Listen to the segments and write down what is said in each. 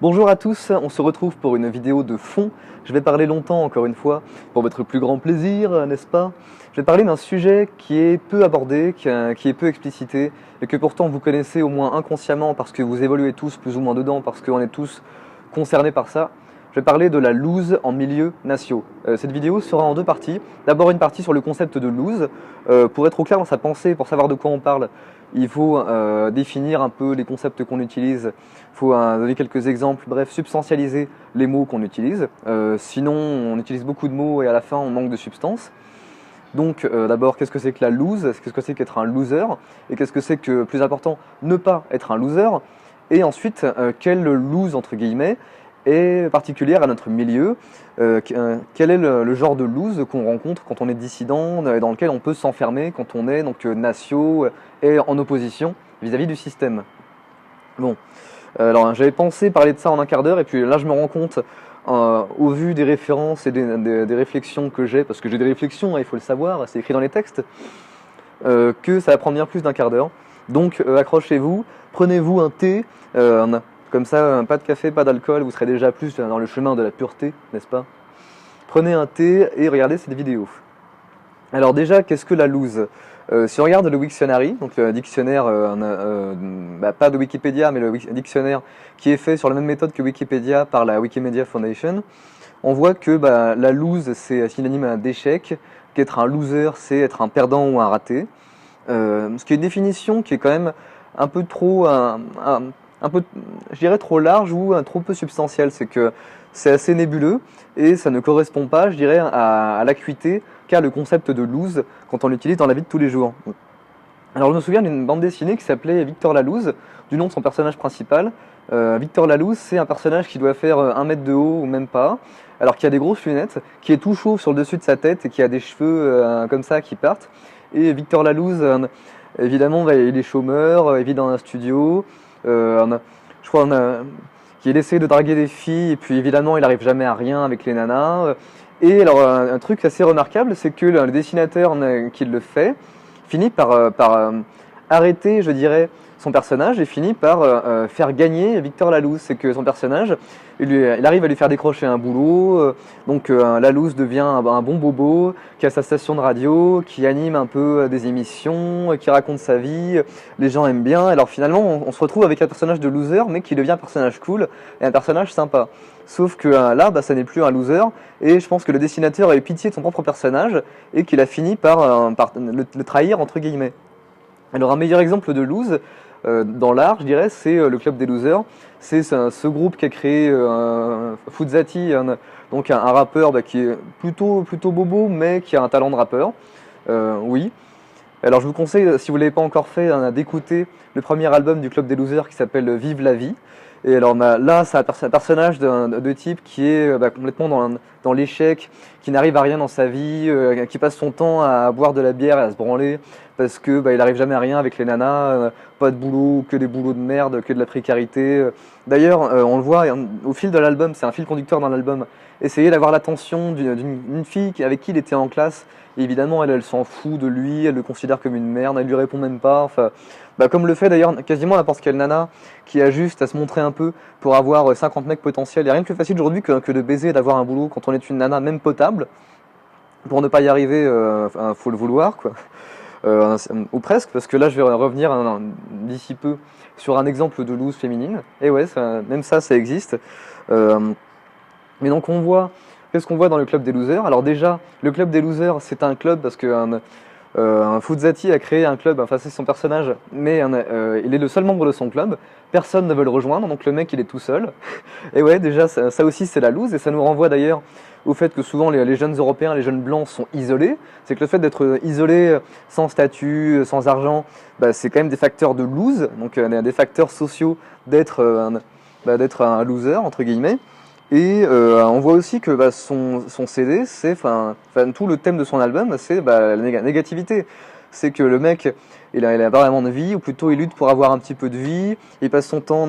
Bonjour à tous, on se retrouve pour une vidéo de fond. Je vais parler longtemps encore une fois, pour votre plus grand plaisir, n'est-ce pas? Je vais parler d'un sujet qui est peu abordé, qui est peu explicité, et que pourtant vous connaissez au moins inconsciemment parce que vous évoluez tous plus ou moins dedans, parce qu'on est tous concernés par ça. Je vais parler de la loose en milieu nation. Cette vidéo sera en deux parties. D'abord une partie sur le concept de loose. Pour être au clair dans sa pensée, pour savoir de quoi on parle, il faut définir un peu les concepts qu'on utilise, il faut donner quelques exemples, bref, substantialiser les mots qu'on utilise. Sinon, on utilise beaucoup de mots et à la fin, on manque de substance. Donc d'abord, qu'est-ce que c'est que la lose? Qu'est-ce que c'est qu'être un loser? Et qu'est-ce que c'est que, plus important, ne pas être un loser? Et ensuite, quelle lose, entre guillemets, est particulière à notre milieu? Quel est le genre de lose qu'on rencontre quand on est dissident, dans lequel on peut s'enfermer quand on est donc natio et en opposition vis-à-vis du système? Bon, alors j'avais pensé parler de ça en un quart d'heure, et puis là je me rends compte, au vu des références et des réflexions que j'ai, parce que j'ai des réflexions, il faut le savoir, c'est écrit dans les textes, que ça va prendre bien plus d'un quart d'heure. Donc accrochez-vous, prenez-vous un thé, comme ça, pas de café, pas d'alcool, vous serez déjà plus dans le chemin de la pureté, n'est-ce pas? Prenez un thé et regardez cette vidéo. Alors déjà, qu'est-ce que la loose? Si on regarde le Wiktionary, donc le dictionnaire, pas de Wikipédia, mais le dictionnaire qui est fait sur la même méthode que Wikipédia par la Wikimedia Foundation, on voit que la lose, c'est synonyme d'échec, qu'être un loser, c'est être un perdant ou un raté. Ce qui est une définition qui est quand même un peu trop, un peu, je dirais trop large ou trop peu substantielle. C'est que c'est assez nébuleux et ça ne correspond pas, je dirais, à l'acuité qu'a le concept de lose quand on l'utilise dans la vie de tous les jours. Alors je me souviens d'une bande dessinée qui s'appelait Victor Lalouse, du nom de son personnage principal. Victor Lalouse, c'est un personnage qui doit faire 1 mètre de haut ou même pas, alors qu'il a des grosses lunettes, qui est tout chauve sur le dessus de sa tête et qui a des cheveux comme ça qui partent. Et Victor Lalouse, évidemment, il est chômeur, il vit dans un studio. Je crois qu'il essaie de draguer des filles, et puis évidemment, il n'arrive jamais à rien avec les nanas. Et alors, un truc assez remarquable, c'est que le dessinateur qui le fait finit par arrêter, je dirais, son personnage et finit par faire gagner Victor Lalouse. C'est que son personnage, il arrive à lui faire décrocher un boulot, donc Lalouse devient un bon bobo, qui a sa station de radio, qui anime un peu des émissions, qui raconte sa vie, les gens aiment bien. Alors finalement, on se retrouve avec un personnage de loser, mais qui devient un personnage cool et un personnage sympa. Sauf que là, ça n'est plus un loser, et je pense que le dessinateur a eu pitié de son propre personnage, et qu'il a fini par le trahir, entre guillemets. Alors un meilleur exemple de lose, dans l'art, je dirais, c'est le Club des Losers. C'est ce groupe qu'a créé Fouzati, donc un rappeur qui est plutôt bobo, mais qui a un talent de rappeur. Oui. Alors je vous conseille, si vous ne l'avez pas encore fait, d'écouter le premier album du Club des Losers qui s'appelle Vive la vie. Et alors là, c'est un personnage de type qui est complètement dans l'échec, qui n'arrive à rien dans sa vie, qui passe son temps à boire de la bière et à se branler, parce que il n'arrive jamais à rien avec les nanas, pas de boulot, que des boulots de merde, que de la précarité. D'ailleurs, on le voit au fil de l'album, c'est un fil conducteur dans l'album, essayer d'avoir l'attention d'une fille avec qui il était en classe. Et évidemment, elle s'en fout de lui, elle le considère comme une merde, elle lui répond même pas. Enfin, comme le fait d'ailleurs quasiment n'importe quelle nana qui a juste à se montrer un peu pour avoir 50 mecs potentiels. Il n'y a rien de plus facile aujourd'hui que de baiser et d'avoir un boulot quand on est une nana, même potable. Pour ne pas y arriver, faut le vouloir, quoi. Ou presque, parce que là je vais revenir d'ici peu sur un exemple de loose féminine. Et ouais, même ça existe. Mais donc qu'est-ce qu'on voit dans le Club des Losers? Alors déjà, le Club des Losers, c'est un club parce que Fouzati a créé un club, enfin c'est son personnage, mais il est le seul membre de son club, personne ne veut le rejoindre, donc le mec il est tout seul. Et ouais, déjà ça aussi c'est la loose, et ça nous renvoie d'ailleurs au fait que souvent les jeunes européens, les jeunes blancs sont isolés. C'est que le fait d'être isolé, sans statut, sans argent, c'est quand même des facteurs de lose, donc des facteurs sociaux d'être un loser, entre guillemets. Et on voit aussi que son CD, c'est, tout le thème de son album, c'est la négativité. C'est que le mec, il a pas vraiment de vie, ou plutôt il lutte pour avoir un petit peu de vie. Il passe son temps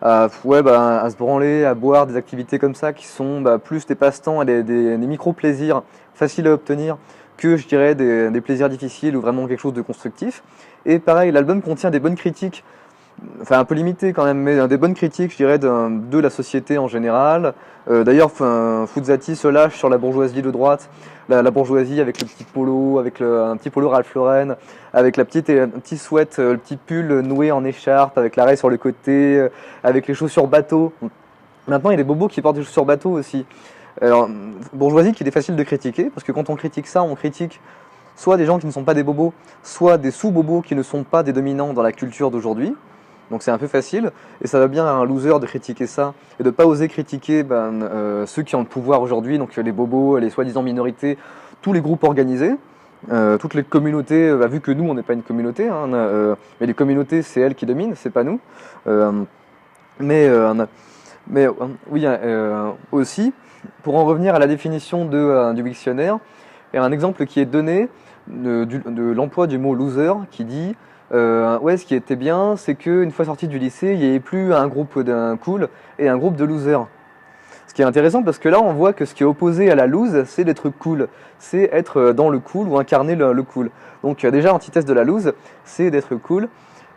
à se branler, à boire, des activités comme ça qui sont plus des passe-temps et des micro-plaisirs faciles à obtenir que, je dirais, des plaisirs difficiles ou vraiment quelque chose de constructif. Et pareil, l'album contient des bonnes critiques enfin un peu limité quand même, mais des bonnes critiques, je dirais, de la société en général. D'ailleurs, Fouzati se lâche sur la bourgeoisie de droite, la bourgeoisie avec le petit polo, avec un petit polo Ralph Lauren, avec un petit sweat, le petit pull noué en écharpe, avec l'arrêt sur le côté, avec les chaussures bateau. Maintenant, il y a des bobos qui portent des chaussures bateau aussi. Alors, bourgeoisie qu'il est facile de critiquer, parce que quand on critique ça, on critique soit des gens qui ne sont pas des bobos, soit des sous-bobos qui ne sont pas des dominants dans la culture d'aujourd'hui. Donc c'est un peu facile, et ça va bien à un loser de critiquer ça, et de pas oser critiquer ceux qui ont le pouvoir aujourd'hui, donc les bobos, les soi-disant minorités, tous les groupes organisés, toutes les communautés, vu que nous on n'est pas une communauté, hein, mais les communautés c'est elles qui dominent, c'est pas nous. Euh, mais mais oui, aussi, pour en revenir à la définition du dictionnaire, il y a un exemple qui est donné de l'emploi du mot loser qui dit ouais, ce qui était bien, c'est qu'une fois sorti du lycée, il n'y avait plus un groupe d'un cool et un groupe de losers. Ce qui est intéressant parce que là, on voit que ce qui est opposé à la lose, c'est d'être cool. C'est être dans le cool ou incarner le cool. Donc déjà, l'antithèse de la lose, c'est d'être cool.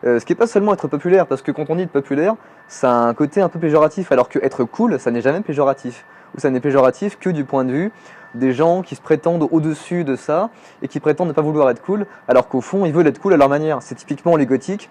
Ce qui n'est pas seulement être populaire, parce que quand on dit être populaire, ça a un côté un peu péjoratif, alors que être cool, ça n'est jamais péjoratif. Ou ça n'est péjoratif que du point de vue des gens qui se prétendent au-dessus de ça et qui prétendent ne pas vouloir être cool, alors qu'au fond, ils veulent être cool à leur manière. C'est typiquement les gothiques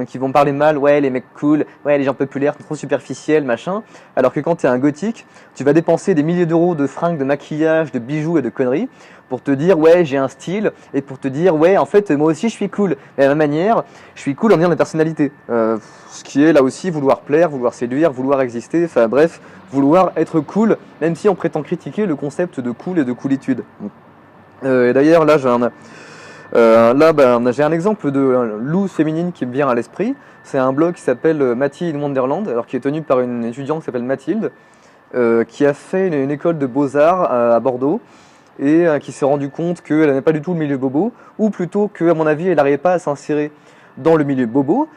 qui vont parler mal, ouais, les mecs cool, ouais, les gens populaires, trop superficiels, machin. Alors que quand tu es un gothique, tu vas dépenser des milliers d'euros de fringues, de maquillage, de bijoux et de conneries pour te dire, ouais, j'ai un style, et pour te dire, ouais, en fait, moi aussi, je suis cool. Et à ma manière, je suis cool en ayant des personnalités. Ce qui est là aussi vouloir plaire, vouloir séduire, vouloir exister, enfin bref, vouloir être cool, même si on prétend critiquer le concept de cool et de coolitude. Et d'ailleurs, là, j'ai un exemple de loose féminine qui me vient à l'esprit. C'est un blog qui s'appelle Mathilde Wonderland, alors qui est tenu par une étudiante qui s'appelle Mathilde, qui a fait une école de beaux-arts à Bordeaux, et qui s'est rendu compte qu'elle n'aimait pas du tout le milieu bobo, ou plutôt qu'à mon avis, elle n'arrivait pas à s'insérer dans le milieu bobo,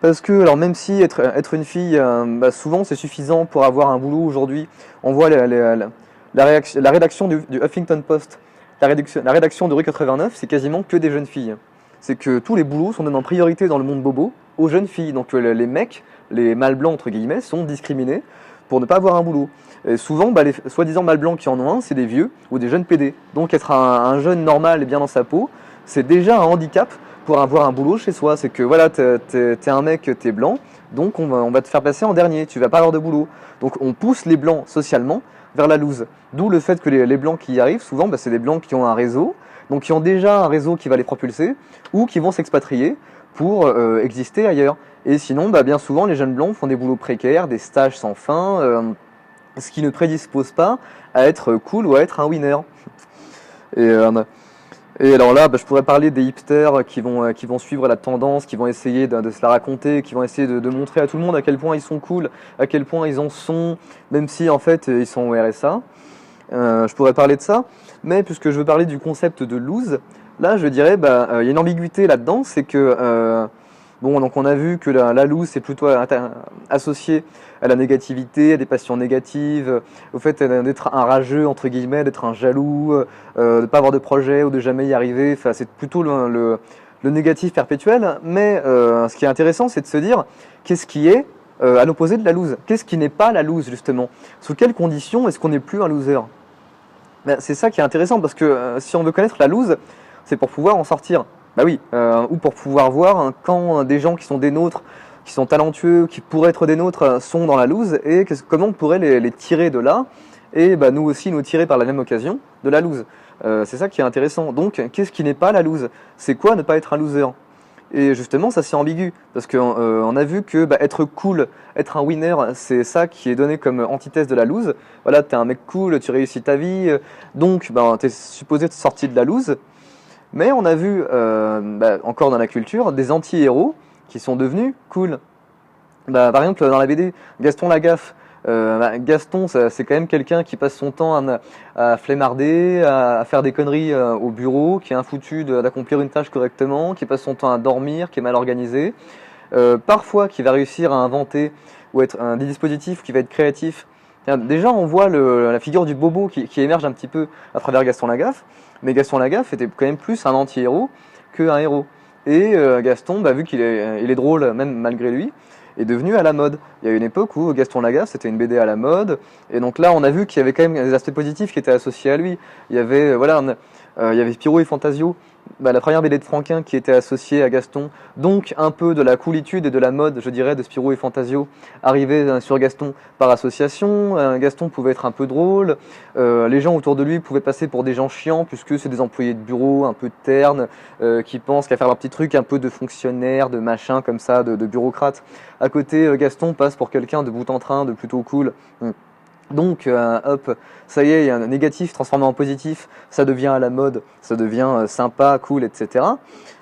parce que, alors même si être une fille, souvent c'est suffisant pour avoir un boulot aujourd'hui, on voit la rédaction du Huffington Post, la rédaction de Rue 89, c'est quasiment que des jeunes filles. C'est que tous les boulots sont donnés en priorité dans le monde bobo aux jeunes filles, donc les mecs, les mâles blancs entre guillemets, sont discriminés pour ne pas avoir un boulot. Et souvent, les soi-disant mâles blancs qui en ont un, c'est des vieux ou des jeunes PD. Donc être un jeune normal et bien dans sa peau, c'est déjà un handicap pour avoir un boulot chez soi. C'est que voilà, t'es un mec, t'es blanc, donc on va te faire passer en dernier, tu vas pas avoir de boulot. Donc on pousse les blancs socialement vers la loose. D'où le fait que les blancs qui y arrivent, souvent, c'est des blancs qui ont un réseau, donc qui ont déjà un réseau qui va les propulser, ou qui vont s'expatrier pour exister ailleurs. Et sinon, bien souvent, les jeunes blancs font des boulots précaires, des stages sans fin, ce qui ne prédispose pas à être cool ou à être un winner. Et alors là, je pourrais parler des hipsters qui vont suivre la tendance, qui vont essayer de se la raconter, qui vont essayer de montrer à tout le monde à quel point ils sont cool, à quel point ils en sont, même si en fait ils sont au RSA. Je pourrais parler de ça, mais puisque je veux parler du concept de lose, là je dirais, il y a une ambiguïté là-dedans, c'est que donc on a vu que la loose c'est plutôt associé à la négativité, à des passions négatives, au fait d'être un rageux entre guillemets, d'être un jaloux, de pas avoir de projet ou de jamais y arriver. Enfin, c'est plutôt le négatif perpétuel. Mais ce qui est intéressant, c'est de se dire qu'est-ce qui est à l'opposé de la loose. Qu'est-ce qui n'est pas la loose justement? Sous quelles conditions est-ce qu'on n'est plus un loser? C'est ça qui est intéressant parce que si on veut connaître la loose, c'est pour pouvoir en sortir. Bah oui, ou pour pouvoir voir quand des gens qui sont des nôtres, qui sont talentueux, qui pourraient être des nôtres, sont dans la loose et comment on pourrait les tirer de là et nous aussi nous tirer par la même occasion de la loose. C'est ça qui est intéressant. Donc, qu'est-ce qui n'est pas la loose? C'est quoi ne pas être un loser? Et justement, ça c'est ambigu parce qu'on a vu que être cool, être un winner, c'est ça qui est donné comme antithèse de la loose. Voilà, t'es un mec cool, tu réussis ta vie, donc t'es supposé être sorti de la loose. Mais on a vu, encore dans la culture, des anti-héros qui sont devenus cool. Par exemple, dans la BD, Gaston Lagaffe. Gaston, c'est quand même quelqu'un qui passe son temps à flemmarder, à faire des conneries au bureau, qui est infoutu d'accomplir une tâche correctement, qui passe son temps à dormir, qui est mal organisé. Parfois, qui va réussir à inventer ou être des dispositifs qui va être créatif. Déjà, on voit la figure du bobo qui émerge un petit peu à travers Gaston Lagaffe. Mais Gaston Lagaffe était quand même plus un anti-héros qu'un héros. Et Gaston, vu il est drôle, même malgré lui, est devenu à la mode. Il y a une époque où Gaston Lagaffe, c'était une BD à la mode, et donc là, on a vu qu'il y avait quand même des aspects positifs qui étaient associés à lui. Il y avait, il y avait Spirou et Fantasio, la première BD de Franquin qui était associée à Gaston, donc un peu de la coolitude et de la mode, je dirais, de Spirou et Fantasio, arrivé sur Gaston par association. Gaston pouvait être un peu drôle, les gens autour de lui pouvaient passer pour des gens chiants, puisque c'est des employés de bureau un peu ternes, qui pensent qu'à faire leur petit truc un peu de fonctionnaire, de machin comme ça, de bureaucrate. À côté, Gaston passe pour quelqu'un de bout en train, de plutôt cool. Donc, hop, ça y est, il y a un négatif transformé en positif, ça devient à la mode, ça devient sympa, cool, etc.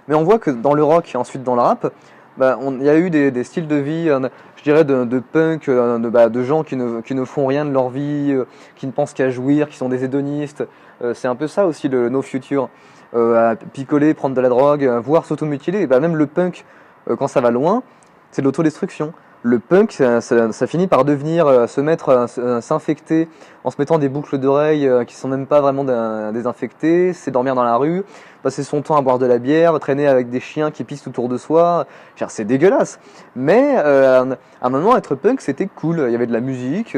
Mais on voit que dans le rock et ensuite dans le rap, il y a eu des styles de vie, je dirais de punk, de gens qui ne font rien de leur vie, qui ne pensent qu'à jouir, qui sont des hédonistes. C'est un peu ça aussi le No Future. À picoler, prendre de la drogue, voire s'automutiler. Et même le punk, quand ça va loin, c'est de l'autodestruction. Le punk, ça finit par devenir s'infecter en se mettant des boucles d'oreilles qui sont même pas vraiment désinfectées, c'est dormir dans la rue, passer son temps à boire de la bière, traîner avec des chiens qui pissent autour de soi. C'est dégueulasse. Mais à un moment, être punk, c'était cool. Il y avait de la musique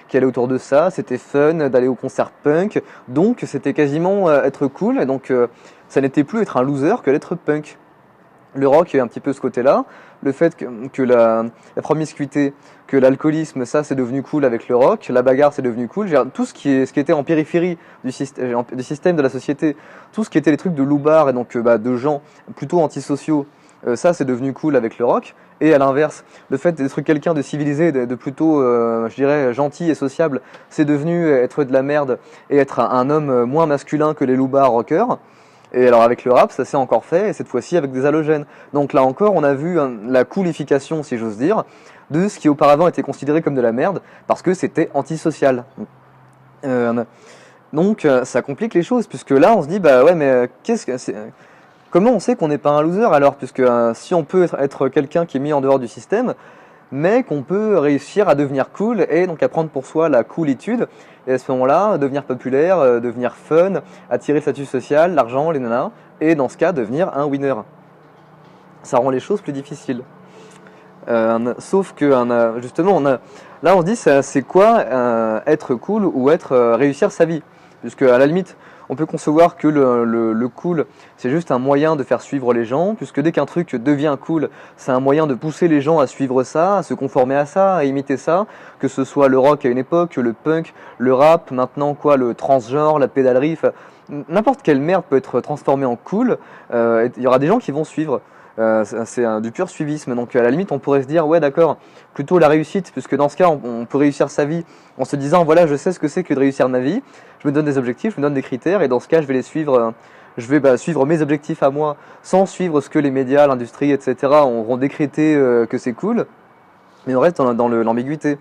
qui allait autour de ça, c'était fun d'aller au concert punk, donc c'était quasiment être cool. Et donc ça n'était plus être un loser que d'être punk. Le rock, il y a un petit peu ce côté-là. Le fait que la promiscuité, que l'alcoolisme, ça c'est devenu cool avec le rock. La bagarre, c'est devenu cool. Tout ce qui était en périphérie du système de la société, tout ce qui était les trucs de loubards et donc de gens plutôt antisociaux, ça c'est devenu cool avec le rock. Et à l'inverse, le fait d'être quelqu'un de civilisé, de plutôt, je dirais, gentil et sociable, c'est devenu être de la merde et être un homme moins masculin que les loubards rockers. Et alors avec le rap, ça s'est encore fait, et cette fois-ci avec des halogènes. Donc là encore, on a vu la coolification, si j'ose dire, de ce qui auparavant était considéré comme de la merde, parce que c'était antisocial. Donc ça complique les choses, puisque là on se dit, ouais, mais comment on sait qu'on n'est pas un loser alors, puisque si on peut être quelqu'un qui est mis en dehors du système, mais qu'on peut réussir à devenir cool et donc à prendre pour soi la coolitude, et à ce moment-là, devenir populaire, devenir fun, attirer le statut social, l'argent, les nanas, et dans ce cas, devenir un winner. Ça rend les choses plus difficiles. Sauf que justement, là on se dit, c'est quoi être cool ou réussir sa vie, puisque à la limite, on peut concevoir que le cool, c'est juste un moyen de faire suivre les gens, puisque dès qu'un truc devient cool, c'est un moyen de pousser les gens à suivre ça, à se conformer à ça, à imiter ça, que ce soit le rock à une époque, le punk, le rap, maintenant le transgenre, la pédalerie, n'importe quelle merde peut être transformée en cool, il y aura des gens qui vont suivre. C'est du pur suivisme, donc à la limite on pourrait se dire ouais d'accord, plutôt la réussite, puisque dans ce cas on peut réussir sa vie en se disant voilà je sais ce que c'est que de réussir ma vie, je me donne des objectifs, je me donne des critères et dans ce cas je vais les suivre, je vais suivre mes objectifs à moi sans suivre ce que les médias, l'industrie etc auront décrété que c'est cool, mais on reste dans l'ambiguïté.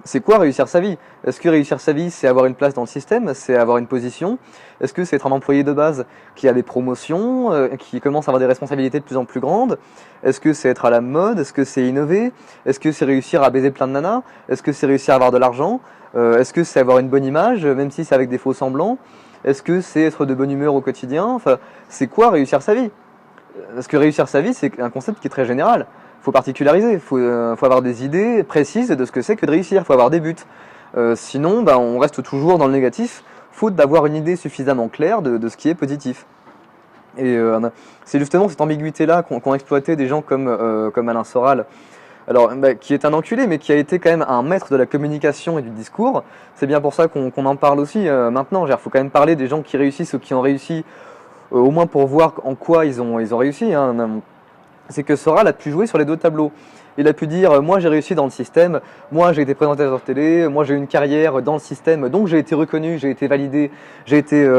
C'est quoi réussir sa vie? Est-ce que réussir sa vie, c'est avoir une place dans le système, c'est avoir une position? Est-ce que c'est être un employé de base qui a des promotions, qui commence à avoir des responsabilités de plus en plus grandes? Est-ce que c'est être à la mode? Est-ce que c'est innover? Est-ce que c'est réussir à baiser plein de nanas? Est-ce que c'est réussir à avoir de l'argent? Est-ce que c'est avoir une bonne image, même si c'est avec des faux semblants? Est-ce que c'est être de bonne humeur au quotidien? Enfin, c'est quoi réussir sa vie? Parce que réussir sa vie, c'est un concept qui est très général. Faut particulariser, faut avoir des idées précises de ce que c'est que de réussir, faut avoir des buts. Sinon, on reste toujours dans le négatif, faute d'avoir une idée suffisamment claire de ce qui est positif. Et c'est justement cette ambiguïté-là qu'ont exploité des gens comme Alain Soral. Alors, qui est un enculé, mais qui a été quand même un maître de la communication et du discours. C'est bien pour ça qu'on en parle aussi maintenant. Il faut quand même parler des gens qui réussissent ou qui ont réussi, au moins pour voir en quoi ils ont réussi. C'est que Soral a pu jouer sur les deux tableaux. Il a pu dire moi j'ai réussi dans le système, moi j'ai été présentateur télé, moi j'ai eu une carrière dans le système, donc j'ai été reconnu, j'ai été validé, j'ai été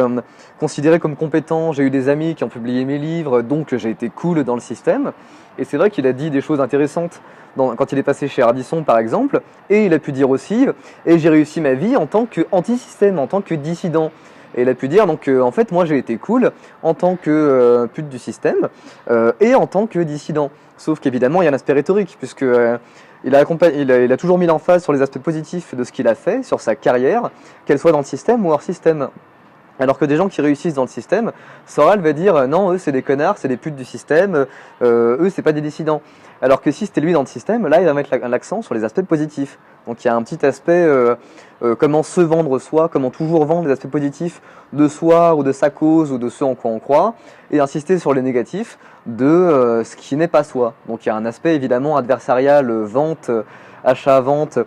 considéré comme compétent, j'ai eu des amis qui ont publié mes livres, donc j'ai été cool dans le système. Et c'est vrai qu'il a dit des choses intéressantes quand il est passé chez Ardisson par exemple, et il a pu dire aussi et j'ai réussi ma vie en tant qu'anti-système, en tant que dissident. Et il a pu dire donc en fait moi j'ai été cool en tant que pute du système et en tant que dissident. Sauf qu'évidemment il y a un aspect rhétorique puisque il a toujours mis l'emphase sur les aspects positifs de ce qu'il a fait, sur sa carrière, qu'elle soit dans le système ou hors système. Alors que des gens qui réussissent dans le système, Soral va dire non, eux c'est des connards, c'est des putes du système, eux c'est pas des dissidents. Alors que si c'était lui dans le système, là il va mettre l'accent sur les aspects positifs. Donc il y a un petit aspect comment se vendre soi, comment toujours vendre les aspects positifs de soi ou de sa cause ou de ce en quoi on croit, et insister sur les négatifs de ce qui n'est pas soi. Donc il y a un aspect évidemment adversarial, vente, achat-vente,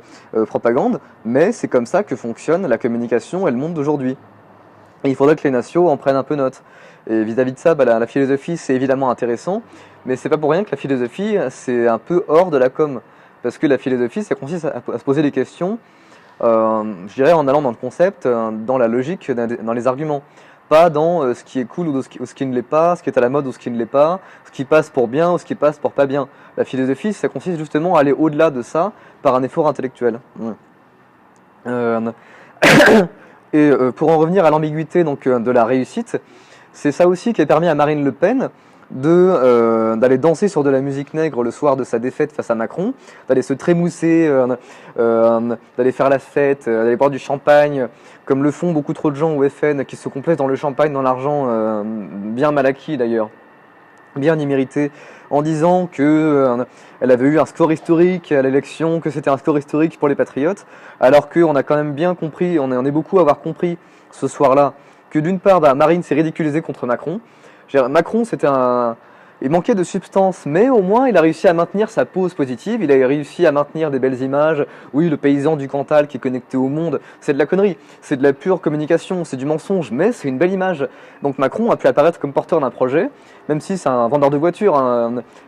propagande, mais c'est comme ça que fonctionne la communication et le monde d'aujourd'hui. Et il faudrait que les nations en prennent un peu note. Et vis-à-vis de ça, la philosophie, c'est évidemment intéressant, mais c'est pas pour rien que la philosophie, c'est un peu hors de la com. Parce que la philosophie, ça consiste à se poser des questions, je dirais en allant dans le concept, dans la logique, dans les arguments. Pas dans ce qui est cool ou ce qui ne l'est pas, ce qui est à la mode ou ce qui ne l'est pas, ce qui passe pour bien ou ce qui passe pour pas bien. La philosophie, ça consiste justement à aller au-delà de ça par un effort intellectuel. Euh, Et pour en revenir à l'ambiguïté de la réussite, c'est ça aussi qui a permis à Marine Le Pen d'aller danser sur de la musique nègre le soir de sa défaite face à Macron, d'aller se trémousser, d'aller faire la fête, d'aller boire du champagne, comme le font beaucoup trop de gens au FN qui se complaisent dans le champagne, dans l'argent, bien mal acquis d'ailleurs, bien immérité, en disant que elle avait eu un score historique à l'élection, que c'était un score historique pour les patriotes, alors qu'on a quand même bien compris, on est beaucoup à avoir compris ce soir-là, que d'une part, Marine s'est ridiculisée contre Macron. Macron, il manquait de substance, mais au moins il a réussi à maintenir sa pose positive, il a réussi à maintenir des belles images. Oui, le paysan du Cantal qui est connecté au monde, c'est de la connerie, c'est de la pure communication, c'est du mensonge, mais c'est une belle image. Donc Macron a pu apparaître comme porteur d'un projet, même si c'est un vendeur de voitures,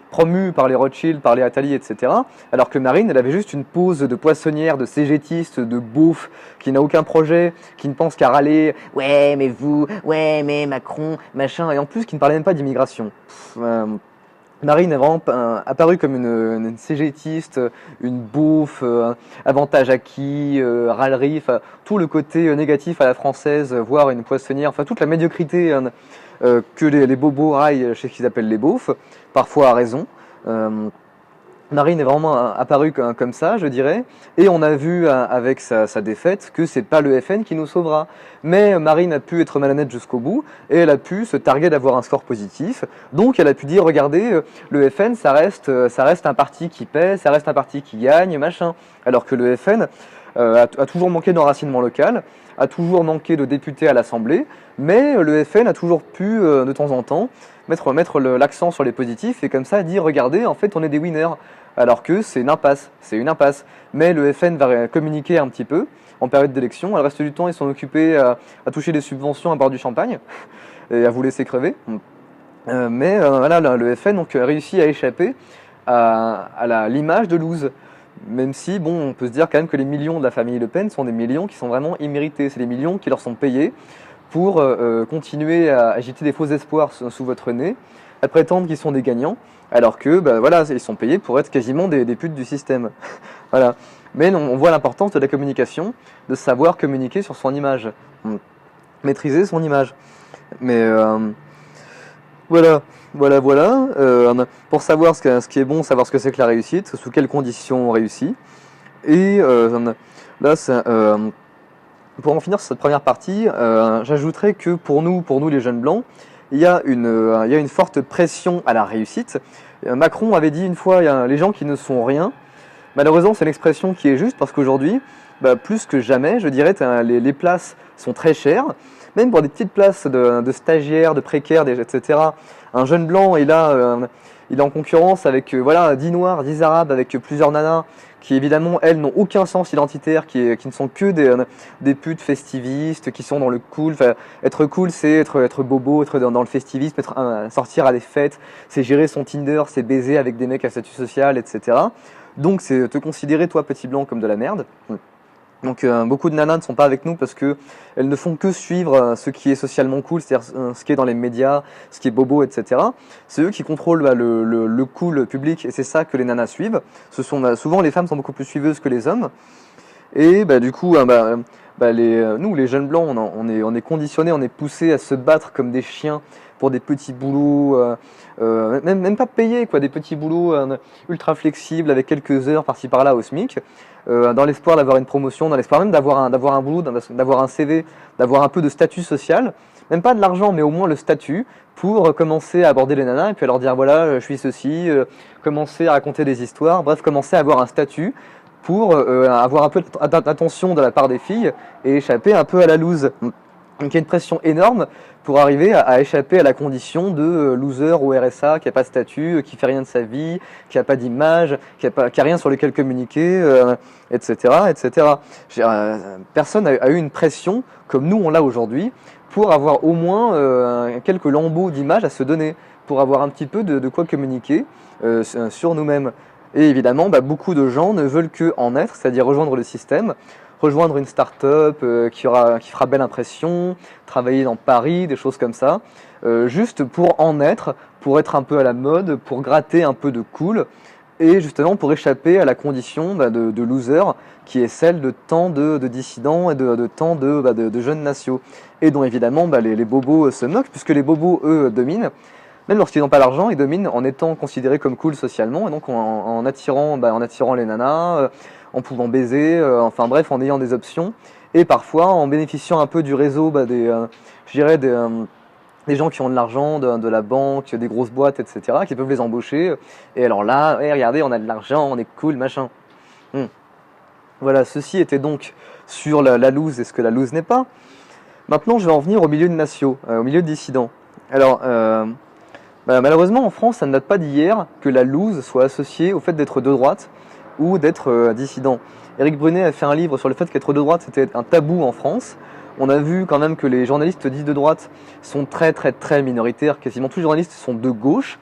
promu par les Rothschild, par les Attali, etc. Alors que Marine, elle avait juste une pose de poissonnière, de cégétiste, de beauf, qui n'a aucun projet, qui ne pense qu'à râler, ouais mais vous, ouais mais Macron, machin, et en plus qui ne parlait même pas d'immigration. Marine est vraiment apparue comme une cégétiste, une beauf, avantage acquis, râlerie, tout le côté négatif à la française, voire une poissonnière, toute la médiocrité que les bobos raillent chez ce qu'ils appellent les beaufs, parfois à raison. Marine est vraiment apparue comme ça, je dirais, et on a vu avec sa défaite que c'est pas le FN qui nous sauvera. Mais Marine a pu être malhonnête jusqu'au bout, et elle a pu se targuer d'avoir un score positif, donc elle a pu dire, regardez, le FN ça reste un parti qui paie, ça reste un parti qui gagne, machin. Alors que le FN a toujours manqué d'enracinement local, a toujours manqué de députés à l'Assemblée, mais le FN a toujours pu, de temps en temps, mettre l'accent sur les positifs, et comme ça dire, regardez, en fait on est des winners. Alors que c'est une impasse, Mais le FN va communiquer un petit peu en période d'élection. Le reste du temps, ils sont occupés à toucher des subventions, à boire du champagne et à vous laisser crever. Voilà, le FN donc, a réussi à échapper à l'image de loose. Même si, bon, on peut se dire quand même que les millions de la famille Le Pen sont des millions qui sont vraiment immérités. C'est des millions qui leur sont payés pour continuer à agiter des faux espoirs sous votre nez, à prétendre qu'ils sont des gagnants, alors que, voilà, ils sont payés pour être quasiment des putes du système. Voilà. Mais non, on voit l'importance de la communication, de savoir communiquer sur son image, maîtriser son image. Mais voilà. Pour savoir ce qui est bon, savoir ce que c'est que la réussite, sous quelles conditions on réussit. Et là, pour en finir sur cette première partie, j'ajouterais que pour nous les jeunes blancs, il y a une forte pression à la réussite. Macron avait dit une fois, il y a les gens qui ne sont rien. Malheureusement, c'est l'expression qui est juste parce qu'aujourd'hui, plus que jamais, je dirais, les places sont très chères. Même pour des petites places de stagiaires, de précaires, etc. Un jeune blanc, il est en concurrence avec 10 noirs, 10 arabes, avec plusieurs nanas qui évidemment, elles, n'ont aucun sens identitaire, qui ne sont que des putes festivistes, qui sont dans le cool. Enfin, être cool, c'est être bobo, être dans le festivisme, sortir à des fêtes, c'est gérer son Tinder, c'est baiser avec des mecs à statut social, etc. Donc c'est te considérer, toi, petit blanc, comme de la merde. Donc beaucoup de nanas ne sont pas avec nous parce que elles ne font que suivre ce qui est socialement cool, c'est-à-dire ce qui est dans les médias, ce qui est bobo, etc. C'est eux qui contrôlent le cool public et c'est ça que les nanas suivent. Souvent les femmes sont beaucoup plus suiveuses que les hommes. Et du coup, nous les jeunes blancs, on est conditionnés, on est poussés à se battre comme des chiens pour des petits boulots, même pas payés, quoi, des petits boulots ultra flexibles avec quelques heures par-ci par-là au SMIC, dans l'espoir d'avoir une promotion, dans l'espoir même d'avoir un boulot, d'avoir un CV, d'avoir un peu de statut social, même pas de l'argent, mais au moins le statut, pour commencer à aborder les nanas et puis à leur dire voilà, je suis ceci, commencer à raconter des histoires, bref, commencer à avoir un statut pour avoir un peu d'attention de la part des filles et échapper un peu à la loose. Donc il y a une pression énorme pour arriver à échapper à la condition de loser au RSA, qui n'a pas de statut, qui fait rien de sa vie, qui n'a pas d'image, qui a rien sur lequel communiquer, etc., etc. Personne a eu une pression comme nous on l'a aujourd'hui pour avoir au moins quelques lambeaux d'image à se donner, pour avoir un petit peu de quoi communiquer sur nous-mêmes. Et évidemment, beaucoup de gens ne veulent que en être, c'est-à-dire rejoindre le système, rejoindre une start-up qui fera belle impression, travailler dans Paris, des choses comme ça, juste pour en être, pour être un peu à la mode, pour gratter un peu de cool, et justement pour échapper à la condition de loser qui est celle de tant de dissidents et de tant de jeunes nationaux. Et dont évidemment les bobos se moquent, puisque les bobos, eux, dominent. Même lorsqu'ils n'ont pas l'argent, ils dominent en étant considérés comme cool socialement, et donc en attirant les nanas, en pouvant baiser, enfin bref, en ayant des options, et parfois en bénéficiant un peu du réseau des gens qui ont de l'argent, de la banque, des grosses boîtes, etc., qui peuvent les embaucher. Et alors là, regardez, on a de l'argent, on est cool, machin. Voilà, ceci était donc sur la loose et ce que la loose n'est pas. Maintenant, je vais en venir au milieu de nationaux, au milieu de dissidents. Alors, malheureusement, en France, ça ne date pas d'hier que la loose soit associée au fait d'être de droite ou d'être dissident. Éric Brunet a fait un livre sur le fait qu'être de droite, c'était un tabou en France. On a vu quand même que les journalistes dits de droite sont très très très minoritaires. Quasiment tous les journalistes sont de gauche.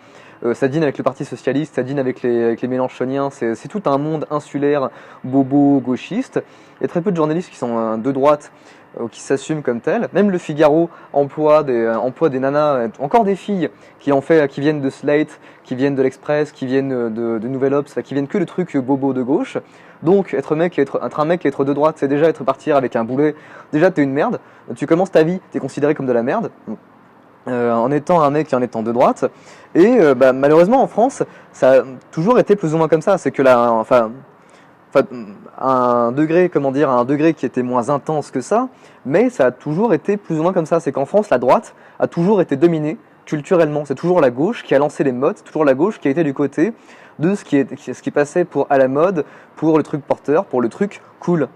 Ça dîne avec le Parti Socialiste, ça dîne avec les Mélenchoniens. C'est tout un monde insulaire, bobo, gauchiste. Il y a très peu de journalistes qui sont de droite, qui s'assument comme tels. Même le Figaro emploie des nanas, encore des filles qui viennent de Slate, qui viennent de l'Express, qui viennent de Nouvelle Obs, qui viennent que de trucs bobo de gauche. Donc être un mec et être de droite, c'est déjà partir avec un boulet. Déjà t'es une merde. Tu commences ta vie, t'es considéré comme de la merde. En étant un mec et en étant de droite. Et malheureusement en France, ça a toujours été plus ou moins comme ça. C'est que un degré qui était moins intense que ça, mais ça a toujours été plus ou moins comme ça. C'est qu'en France, la droite a toujours été dominée culturellement. C'est toujours la gauche qui a lancé les modes, c'est toujours la gauche qui a été du côté de ce qui passait pour à la mode, pour le truc porteur, pour le truc cool.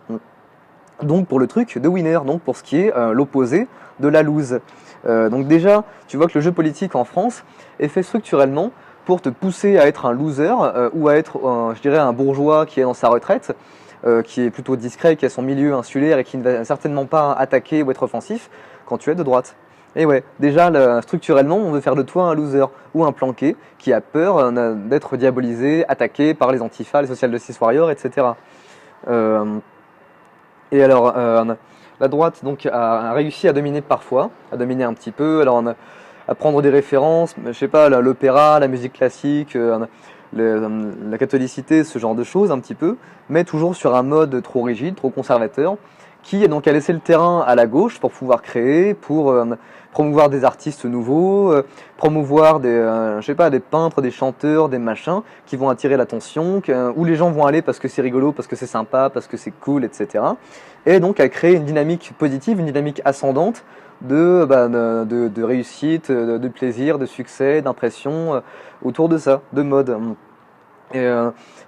Donc pour le truc de winner, donc pour ce qui est l'opposé de la loose. Donc déjà, tu vois que le jeu politique en France est fait structurellement pour te pousser à être un loser ou à être, je dirais, un bourgeois qui est dans sa retraite, qui est plutôt discret, qui a son milieu insulaire et qui ne va certainement pas attaquer ou être offensif quand tu es de droite. Et ouais, déjà, structurellement, on veut faire de toi un loser ou un planqué qui a peur d'être diabolisé, attaqué par les antifas, les social justice warriors, etc. Et alors, la droite donc a réussi à dominer parfois, à dominer un petit peu, alors à prendre des références, je sais pas, l'opéra, la musique classique, la catholicité, ce genre de choses un petit peu, mais toujours sur un mode trop rigide, trop conservateur, qui donc a laissé le terrain à la gauche pour pouvoir créer, pour promouvoir des artistes nouveaux, promouvoir des peintres, des chanteurs, des machins qui vont attirer l'attention, où les gens vont aller parce que c'est rigolo, parce que c'est sympa, parce que c'est cool, etc. Et donc à créer une dynamique positive, une dynamique ascendante de réussite, de plaisir, de succès, d'impression autour de ça, de mode. Et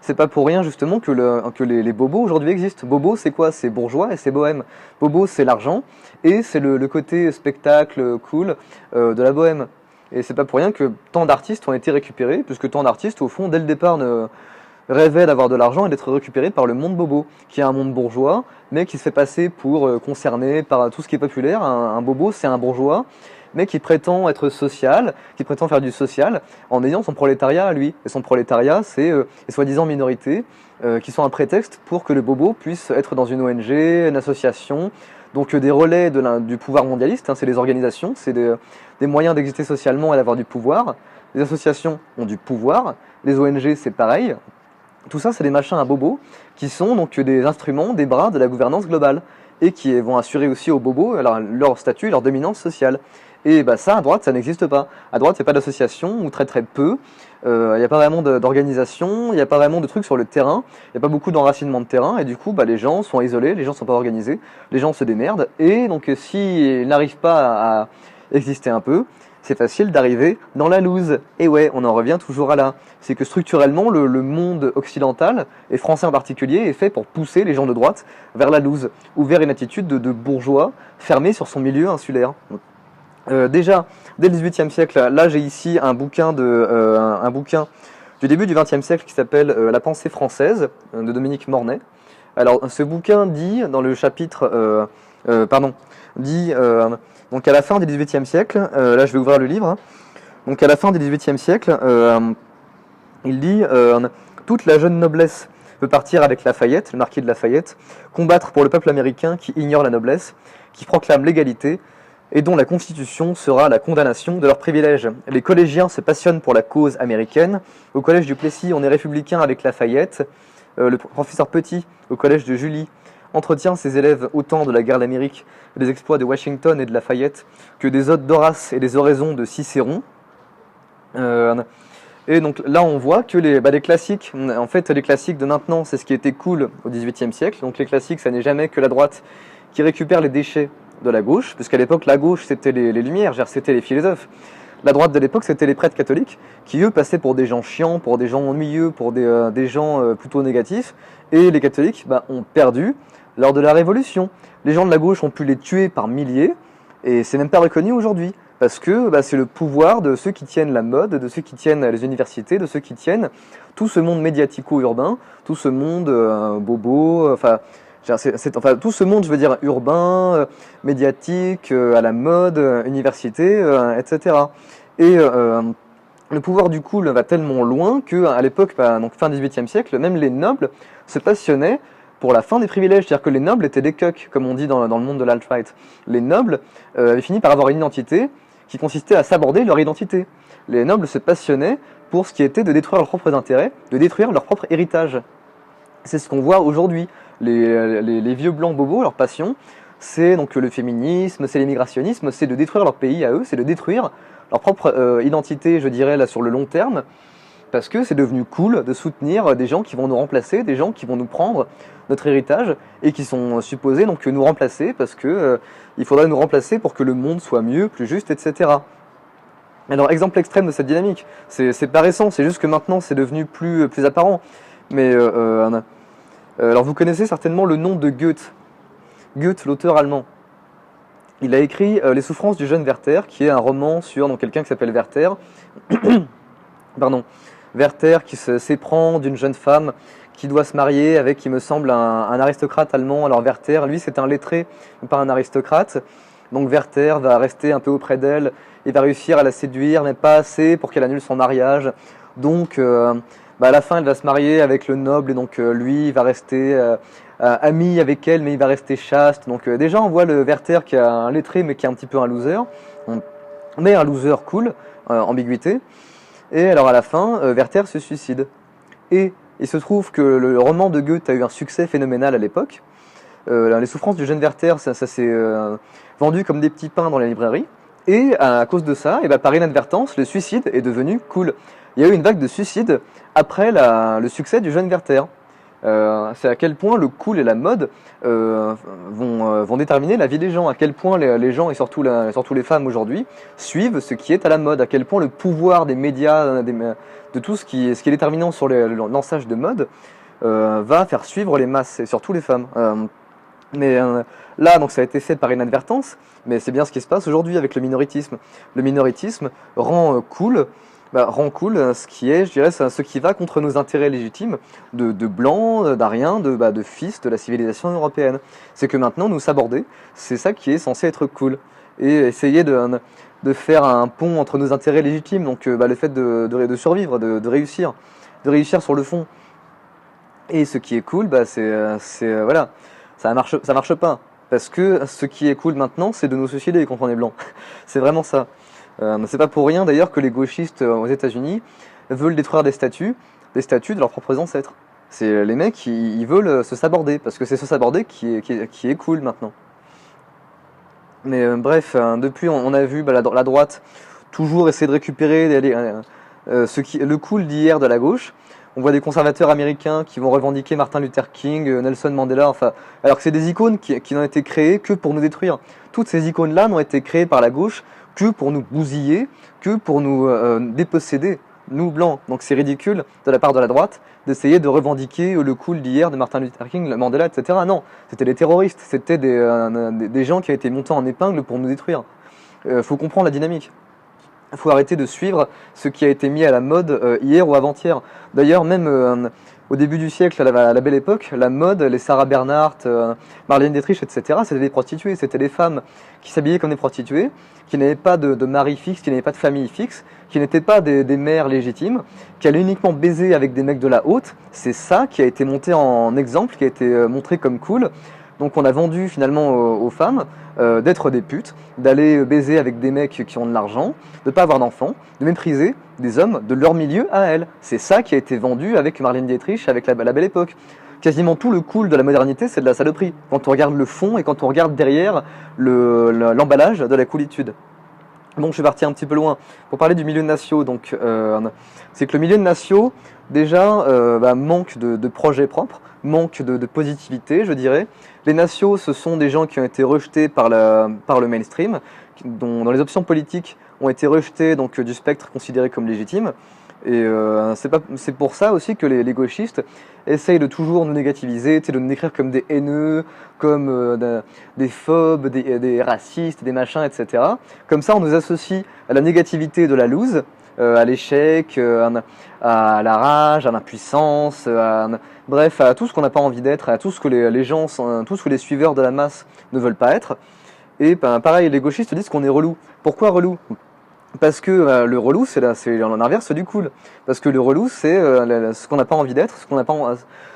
c'est pas pour rien justement que les bobos aujourd'hui existent. Bobo, c'est quoi? C'est bourgeois et c'est bohème. Bobo, c'est l'argent et c'est le côté spectacle cool de la bohème. Et c'est pas pour rien que tant d'artistes ont été récupérés, puisque tant d'artistes, au fond, dès le départ, rêvaient d'avoir de l'argent et d'être récupérés par le monde bobo, qui est un monde bourgeois, mais qui se fait passer pour concerné par tout ce qui est populaire. Un bobo, c'est un bourgeois, mais qui prétend être social, qui prétend faire du social, en ayant son prolétariat à lui. Et son prolétariat, c'est les soi-disant minorités, qui sont un prétexte pour que le bobo puisse être dans une ONG, une association, donc des relais du pouvoir mondialiste, c'est des organisations, c'est des moyens d'exister socialement et d'avoir du pouvoir. Les associations ont du pouvoir, les ONG c'est pareil. Tout ça, c'est des machins à bobos qui sont donc des instruments, des bras de la gouvernance globale et qui vont assurer aussi aux bobos leur statut et leur dominance sociale. Et bah ça, à droite, ça n'existe pas. À droite, il n'y a pas d'association, ou très très peu. Il n'y a pas vraiment d'organisation, il n'y a pas vraiment de trucs sur le terrain, il n'y a pas beaucoup d'enracinement de terrain, et du coup, bah, les gens sont isolés, les gens ne sont pas organisés, les gens se démerdent, et donc s'ils n'arrivent pas à exister un peu, c'est facile d'arriver dans la loose. Et ouais, on en revient toujours à là. C'est que structurellement, le monde occidental, et français en particulier, est fait pour pousser les gens de droite vers la loose, ou vers une attitude de bourgeois fermé sur son milieu insulaire. Déjà, dès le XVIIIe siècle, là j'ai ici un bouquin du début du XXe siècle qui s'appelle La pensée française de Dominique Mornay. Alors ce bouquin dit dans le chapitre, donc à la fin du XVIIIe siècle, là je vais ouvrir le livre, hein. Donc à la fin du XVIIIe siècle, il dit toute la jeune noblesse peut partir avec Lafayette, le marquis de Lafayette, combattre pour le peuple américain qui ignore la noblesse, qui proclame l'égalité, et dont la Constitution sera la condamnation de leurs privilèges. Les collégiens se passionnent pour la cause américaine. Au collège du Plessis, on est républicain avec Lafayette. Le professeur Petit, au collège de Julie, entretient ses élèves autant de la guerre d'Amérique, des exploits de Washington et de Lafayette, que des odes d'Horace et des oraisons de Cicéron. Et donc là, on voit que les classiques, en fait, les classiques de maintenant, c'est ce qui était cool au XVIIIe siècle. Donc les classiques, ça n'est jamais que la droite qui récupère les déchets de la gauche, puisqu'à l'époque, la gauche, c'était les Lumières, c'était les philosophes. La droite de l'époque, c'était les prêtres catholiques, qui eux passaient pour des gens chiants, pour des gens ennuyeux, pour des gens plutôt négatifs. Et les catholiques ont perdu lors de la Révolution. Les gens de la gauche ont pu les tuer par milliers, et c'est même pas reconnu aujourd'hui. Parce que c'est le pouvoir de ceux qui tiennent la mode, de ceux qui tiennent les universités, de ceux qui tiennent tout ce monde médiatico-urbain, tout ce monde bobo, tout ce monde, je veux dire, urbain, médiatique, à la mode, université, etc. Et le pouvoir du cool va tellement loin qu'à l'époque, donc fin XVIIIe siècle, même les nobles se passionnaient pour la fin des privilèges, c'est-à-dire que les nobles étaient des cucks, comme on dit dans le monde de l'alt-right. Les nobles avaient fini par avoir une identité qui consistait à s'aborder leur identité. Les nobles se passionnaient pour ce qui était de détruire leurs propres intérêts, de détruire leur propre héritage. C'est ce qu'on voit aujourd'hui. Les vieux blancs bobos, leur passion, c'est donc le féminisme, c'est l'immigrationnisme, c'est de détruire leur pays à eux, c'est de détruire leur propre identité, je dirais, là sur le long terme, parce que c'est devenu cool de soutenir des gens qui vont nous remplacer, des gens qui vont nous prendre notre héritage et qui sont supposés donc nous remplacer parce que il faudrait nous remplacer pour que le monde soit mieux, plus juste, etc. Alors, exemple extrême de cette dynamique, c'est pas récent, c'est juste que maintenant c'est devenu plus apparent. Mais alors vous connaissez certainement le nom de Goethe. Goethe, l'auteur allemand. Il a écrit Les souffrances du jeune Werther, qui est un roman sur quelqu'un qui s'appelle Werther. Pardon. Werther qui s'éprend d'une jeune femme qui doit se marier avec, il me semble, un aristocrate allemand. Alors Werther, lui, c'est un lettré, pas un aristocrate. Donc Werther va rester un peu auprès d'elle, il va réussir à la séduire, mais pas assez pour qu'elle annule son mariage. Donc à la fin, elle va se marier avec le noble, et donc lui, il va rester ami avec elle, mais il va rester chaste. Donc déjà, on voit le Werther qui a un lettré, mais qui est un petit peu un loser. Mais un loser cool, ambiguïté. Et alors à la fin, Werther se suicide. Et il se trouve que le roman de Goethe a eu un succès phénoménal à l'époque. Les souffrances du jeune Werther, ça s'est vendu comme des petits pains dans les librairies. Et à cause de ça, et par inadvertance, le suicide est devenu cool. Il y a eu une vague de suicides après le succès du jeune Werther. C'est à quel point le cool et la mode vont déterminer la vie des gens, à quel point les gens, et surtout les femmes aujourd'hui, suivent ce qui est à la mode, à quel point le pouvoir des médias, de tout ce qui est déterminant sur le lançage de mode, va faire suivre les masses, et surtout les femmes. Mais là, donc ça a été fait par inadvertance, mais c'est bien ce qui se passe aujourd'hui avec le minoritisme. Le minoritisme rend cool ce qui est, je dirais, ce qui va contre nos intérêts légitimes de blancs, d'ariens, de fils de la civilisation européenne. C'est que maintenant, nous s'aborder, c'est ça qui est censé être cool. Et essayer de faire un pont entre nos intérêts légitimes, donc le fait de survivre, de réussir sur le fond. Et ce qui est cool, voilà, ça marche pas. Parce que ce qui est cool maintenant, c'est de nous suicider quand on est blanc. C'est vraiment ça. C'est pas pour rien d'ailleurs que les gauchistes aux États-Unis veulent détruire des statues de leurs propres ancêtres. C'est les mecs ils veulent se saborder parce que c'est se saborder qui est cool maintenant. Mais bref, depuis on a vu la droite toujours essayer de récupérer le cool d'hier de la gauche. On voit des conservateurs américains qui vont revendiquer Martin Luther King, Nelson Mandela, enfin, alors que c'est des icônes qui n'ont été créées que pour nous détruire. Toutes ces icônes-là n'ont été créées par la gauche que pour nous bousiller, que pour nous déposséder, nous blancs. Donc c'est ridicule de la part de la droite d'essayer de revendiquer le cool d'hier de Martin Luther King, Mandela, etc. Non, c'était des terroristes, c'était des gens qui ont été montés en épingle pour nous détruire. Faut comprendre la dynamique. Il faut arrêter de suivre ce qui a été mis à la mode hier ou avant-hier. D'ailleurs, même au début du siècle, à la belle époque, la mode, les Sarah Bernhardt, Marlène Dietrich, etc., c'était des prostituées, c'était des femmes qui s'habillaient comme des prostituées, qui n'avaient pas de mari fixe, qui n'avaient pas de famille fixe, qui n'étaient pas des mères légitimes, qui allaient uniquement baiser avec des mecs de la haute. C'est ça qui a été monté en exemple, qui a été montré comme cool. Donc on a vendu finalement aux femmes d'être des putes, d'aller baiser avec des mecs qui ont de l'argent, de ne pas avoir d'enfants, de mépriser des hommes de leur milieu à elles. C'est ça qui a été vendu avec Marlène Dietrich, avec la belle époque. Quasiment tout le cool de la modernité, c'est de la saloperie. Quand on regarde le fond et quand on regarde derrière l'emballage de la coolitude. Bon, je suis parti un petit peu loin pour parler du milieu de Natio. Donc, c'est que le milieu de Natio, déjà, manque de projets propres, manque de positivité, je dirais. Les Natios, ce sont des gens qui ont été rejetés par le mainstream, dont les options politiques ont été rejetées donc, du spectre considéré comme légitime. Et c'est pour ça aussi que les gauchistes essayent de toujours nous négativiser, de nous décrire comme des haineux, comme des phobes, des racistes, des machins, etc. Comme ça, on nous associe à la négativité de la loose, à l'échec, à la rage, à l'impuissance, bref, à tout ce qu'on n'a pas envie d'être, à tout ce que les gens, tout ce que les suiveurs de la masse ne veulent pas être. Et pareil, les gauchistes disent qu'on est relou. Pourquoi relou ? Parce que le relou, c'est l'inverse du cool. Parce que le relou, c'est ce qu'on n'a pas envie d'être,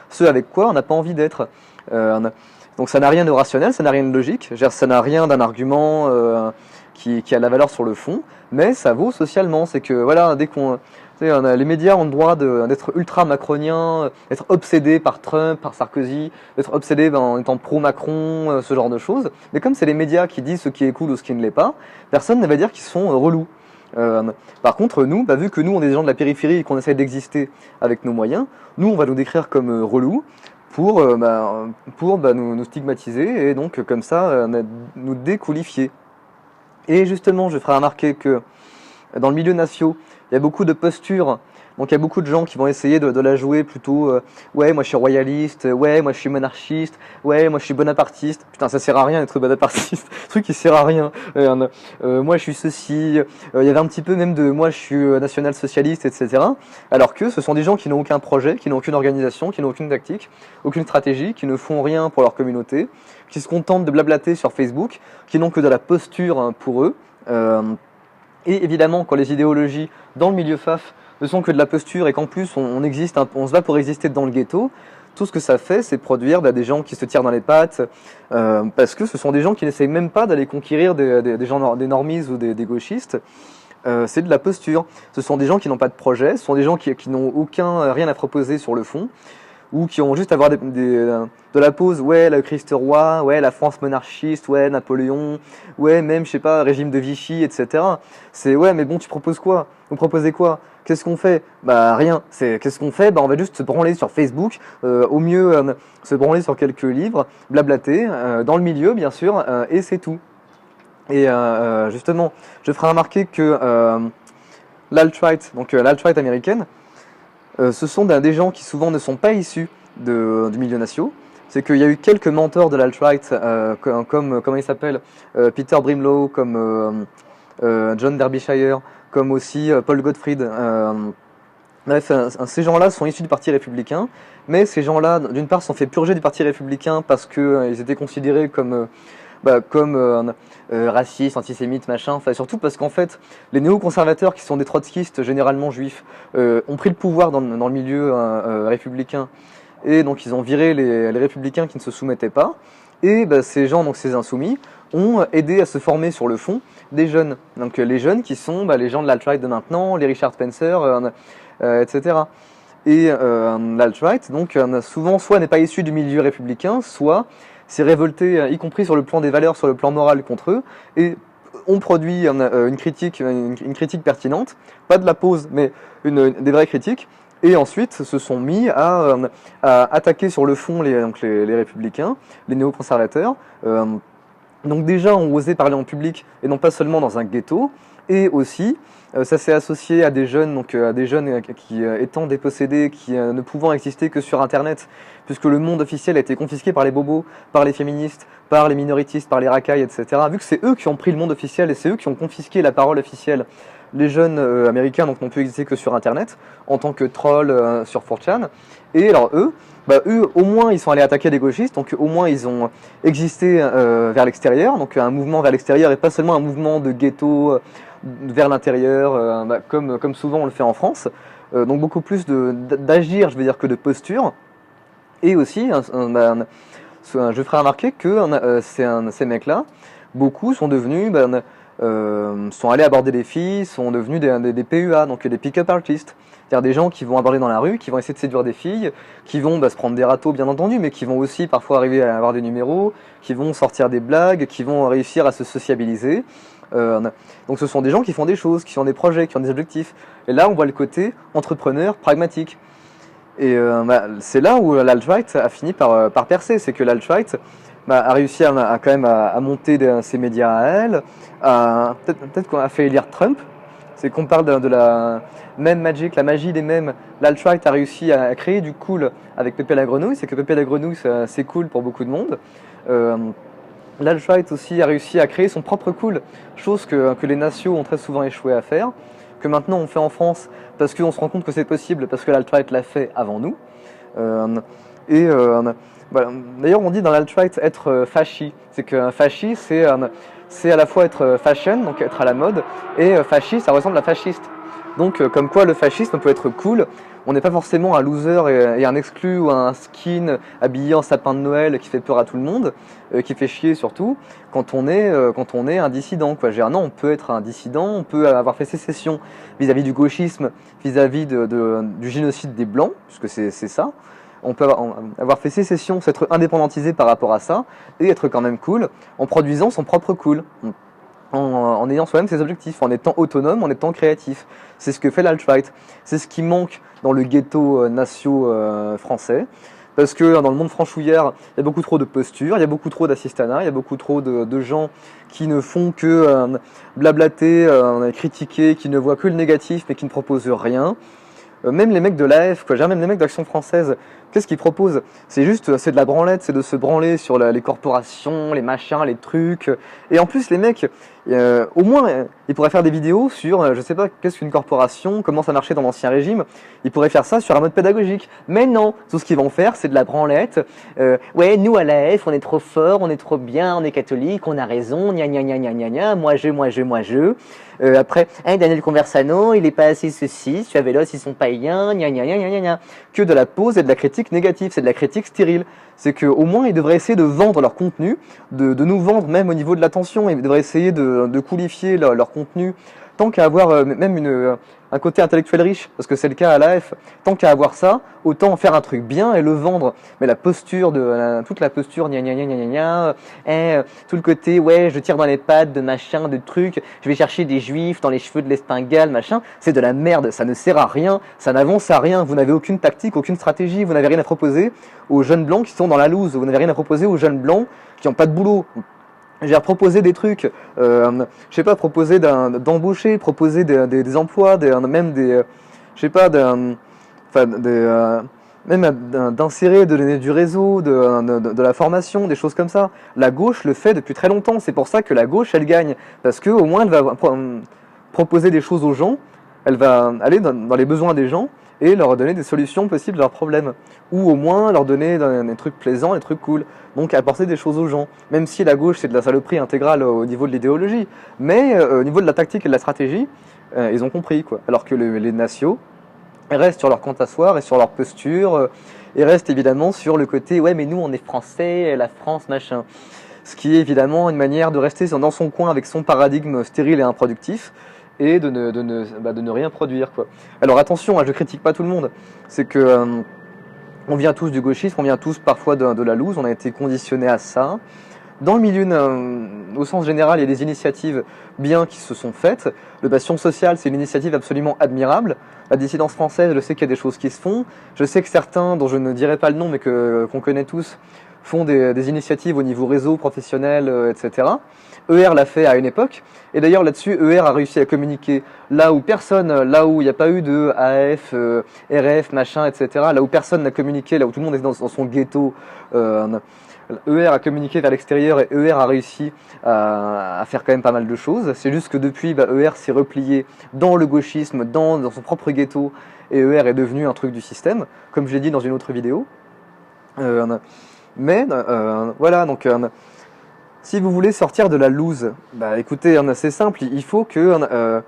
ce avec quoi on n'a pas envie d'être. Donc ça n'a rien de rationnel, ça n'a rien de logique, ça n'a rien d'un argument qui a de la valeur sur le fond, mais ça vaut socialement. C'est que voilà, les médias ont le droit d'être ultra macroniens, d'être obsédés par Trump, par Sarkozy, d'être obsédés en étant pro-Macron, ce genre de choses. Mais comme c'est les médias qui disent ce qui est cool ou ce qui ne l'est pas, personne ne va dire qu'ils sont relous. Par contre, nous, vu que nous, on est des gens de la périphérie et qu'on essaie d'exister avec nos moyens, nous, on va nous décrire comme relous pour nous stigmatiser et donc comme ça nous déqualifier. Et justement, je ferai remarquer que dans le milieu natio, il y a beaucoup de postures. Donc il y a beaucoup de gens qui vont essayer de la jouer plutôt ouais, moi je suis royaliste, ouais, moi je suis monarchiste, ouais, moi je suis bonapartiste. Putain, ça sert à rien d'être bonapartiste. Truc qui sert à rien. Moi je suis ceci. Il y avait un petit peu même de moi je suis national-socialiste, etc. Alors que ce sont des gens qui n'ont aucun projet, qui n'ont aucune organisation, qui n'ont aucune tactique, aucune stratégie, qui ne font rien pour leur communauté, qui se contentent de blablater sur Facebook, qui n'ont que de la posture pour eux. Et évidemment, quand les idéologies dans le milieu FAF ne sont que de la posture et qu'en plus on se bat pour exister dans le ghetto, tout ce que ça fait, c'est produire des gens qui se tirent dans les pattes, parce que ce sont des gens qui n'essayent même pas d'aller conquérir des gens, des normies ou des gauchistes. C'est de la posture. Ce sont des gens qui n'ont pas de projet, ce sont des gens qui n'ont rien à proposer sur le fond, ou qui ont juste à avoir de la pose, ouais, le Christ roi, ouais, la France monarchiste, ouais, Napoléon, ouais, même, je sais pas, régime de Vichy, etc. C'est, ouais, mais bon, tu proposes quoi ? Vous proposez quoi ? Qu'est-ce qu'on fait ? Bah, rien. Qu'est-ce qu'on fait ? Bah, on va juste se branler sur Facebook, au mieux, se branler sur quelques livres, blablater, dans le milieu, bien sûr, et c'est tout. Et justement, je ferai remarquer que l'alt-right, donc l'alt-right américaine, ce sont des gens qui souvent ne sont pas issus du milieu natio. C'est qu'il y a eu quelques mentors de l'alt-right, comme comment il s'appelle, Peter Brimlow, comme John Derbyshire, comme aussi Paul Gottfried. Bref, ces gens-là sont issus du Parti républicain, mais ces gens-là, d'une part, sont fait purger du Parti républicain parce qu'ils étaient considérés comme racistes, antisémites, machin, enfin surtout parce qu'en fait, les néoconservateurs qui sont des trotskistes généralement juifs ont pris le pouvoir dans le milieu républicain et donc ils ont viré les républicains qui ne se soumettaient pas et ces gens, donc ces insoumis, ont aidé à se former sur le fond des jeunes. Donc les jeunes qui sont les gens de l'alt-right de maintenant, les Richard Spencer, etc. Et l'alt-right, donc souvent, soit n'est pas issu du milieu républicain, soit s'est révolté, y compris sur le plan des valeurs, sur le plan moral contre eux, et on produit une critique pertinente, pas de la pause, mais des vraies critiques, et ensuite se sont mis à attaquer sur le fond les républicains, les néoconservateurs. Donc déjà, on osait parler en public, et non pas seulement dans un ghetto, et aussi, ça s'est associé à des jeunes, qui étant dépossédés, qui ne pouvant exister que sur Internet, puisque le monde officiel a été confisqué par les bobos, par les féministes, par les minoritistes, par les racailles, etc. Vu que c'est eux qui ont pris le monde officiel et c'est eux qui ont confisqué la parole officielle, les jeunes américains n'ont pu exister que sur Internet, en tant que trolls sur 4chan. Et alors eux, au moins ils sont allés attaquer les gauchistes, donc au moins ils ont existé vers l'extérieur, donc un mouvement vers l'extérieur et pas seulement un mouvement de ghetto vers l'intérieur, comme souvent on le fait en France. Donc beaucoup plus d'agir, je veux dire, que de posture. Et aussi, je ferai remarquer que ces mecs-là, beaucoup sont devenus, sont allés aborder des filles, sont devenus des PUA, donc des pick-up artists. C'est-à-dire des gens qui vont aborder dans la rue, qui vont essayer de séduire des filles, qui vont se prendre des râteaux bien entendu, mais qui vont aussi parfois arriver à avoir des numéros, qui vont sortir des blagues, qui vont réussir à se sociabiliser. Donc ce sont des gens qui font des choses, qui ont des projets, qui ont des objectifs. Et là, on voit le côté entrepreneur, pragmatique. Et c'est là où l'alt-right a fini par percer. C'est que l'alt-right a réussi quand même à monter ses médias à elle, peut-être qu'on a fait élire Trump. C'est qu'on parle de la meme magic, la magie des mèmes. L'alt-right a réussi à créer du cool avec Pépé la Grenouille. C'est que Pépé la Grenouille, c'est cool pour beaucoup de monde. L'alt-right aussi a réussi à créer son propre cool, chose que les nations ont très souvent échoué à faire, que maintenant on fait en France parce qu'on se rend compte que c'est possible, parce que l'alt-right l'a fait avant nous. D'ailleurs, on dit dans l'alt-right être fasci. C'est que fasci, c'est à la fois être fashion, donc être à la mode, et fasci, ça ressemble à fasciste. Donc, comme quoi le fascisme peut être cool. On n'est pas forcément un loser et un exclu ou un skin habillé en sapin de Noël qui fait peur à tout le monde, qui fait chier surtout, quand on est un dissident, quoi. Non, on peut être un dissident, on peut avoir fait sécession vis-à-vis du gauchisme, vis-à-vis du génocide des Blancs, puisque c'est ça. On peut avoir fait sécession, s'être indépendantisé par rapport à ça, et être quand même cool, en produisant son propre cool. En ayant soi-même ses objectifs, en étant autonome, en étant créatif. C'est ce que fait l'alt-right. C'est ce qui manque dans le ghetto français. Parce que dans le monde franchouillard, il y a beaucoup trop de postures, il y a beaucoup trop d'assistanat, il y a beaucoup trop de gens qui ne font que blablater, critiquer, qui ne voient que le négatif mais qui ne proposent rien. Même les mecs de l'AF, même les mecs d'Action Française, qu'est-ce qu'ils proposent? C'est de la branlette, c'est de se branler sur les corporations, les machins, les trucs. Et en plus, les mecs, au moins, ils pourraient faire des vidéos sur, je sais pas, qu'est-ce qu'une corporation, comment ça marchait dans l'Ancien Régime. Ils pourraient faire ça sur un mode pédagogique. Mais non, tout ce qu'ils vont faire, c'est de la branlette. Ouais, nous à l'AF, on est trop fort, on est trop bien, on est catholique, on a raison, gna gna gna gna gna gna, moi je. Après, Daniel Conversano, il est pas assez ceci, Suavelos, ils sont païens, gna gna gna gna gna. Que de la pause et de la critique négative, c'est de la critique stérile. C'est qu'au moins, ils devraient essayer de vendre leur contenu, de nous vendre même au niveau de l'attention, ils devraient essayer de coolifier leur contenu, tant qu'à avoir même un côté intellectuel riche, parce que c'est le cas à l'AF, tant qu'à avoir ça, autant faire un truc bien et le vendre. Mais la posture, toute la posture, gna gna gna gna gna gna, tout le côté, ouais, je tire dans les pattes de machin, de trucs, je vais chercher des juifs dans les cheveux de l'Espingale, machin, c'est de la merde, ça ne sert à rien, ça n'avance à rien, vous n'avez aucune tactique, aucune stratégie, vous n'avez rien à proposer aux jeunes blancs qui sont dans la loose, vous n'avez rien à proposer aux jeunes blancs qui n'ont pas de boulot. J'ai proposer des trucs, je sais pas, proposer d'embaucher, proposer des emplois, même des, je sais pas, même d'insérer, de donner du réseau, de la formation, des choses comme ça. La gauche le fait depuis très longtemps, c'est pour ça que la gauche, elle gagne, parce que au moins elle va proposer des choses aux gens, elle va aller dans les besoins des gens et leur donner des solutions possibles à leurs problèmes, ou au moins leur donner des trucs plaisants, des trucs cool. Donc apporter des choses aux gens, même si la gauche c'est de la saloperie intégrale au niveau de l'idéologie, mais au niveau de la tactique et de la stratégie, ils ont compris, quoi. Alors que les nationaux restent sur leur compte à soir et sur leur posture, et restent évidemment sur le côté ouais mais nous on est français, la France machin. Ce qui est évidemment une manière de rester dans son coin avec son paradigme stérile et improductif, et de ne rien produire, quoi. Alors attention, hein, je critique pas tout le monde, c'est que on vient tous du gauchisme, on vient tous parfois de la loose, on a été conditionnés à ça. Dans le milieu, au sens général, il y a des initiatives bien qui se sont faites. Le Bastion social, c'est une initiative absolument admirable. La dissidence française, je sais qu'il y a des choses qui se font. Je sais que certains, dont je ne dirai pas le nom, mais qu'on connaît tous, font des initiatives au niveau réseau, professionnel, etc. ER l'a fait à une époque. Et d'ailleurs, là-dessus, ER a réussi à communiquer là où il n'y a pas eu de AF, RF, machin, etc. Là où personne n'a communiqué, là où tout le monde est dans son ghetto, ER a communiqué vers l'extérieur et ER a réussi à faire quand même pas mal de choses. C'est juste que depuis, ER s'est replié dans le gauchisme, dans son propre ghetto, et ER est devenu un truc du système, comme je l'ai dit dans une autre vidéo. Voilà, donc si vous voulez sortir de la loose, écoutez, c'est simple, il faut que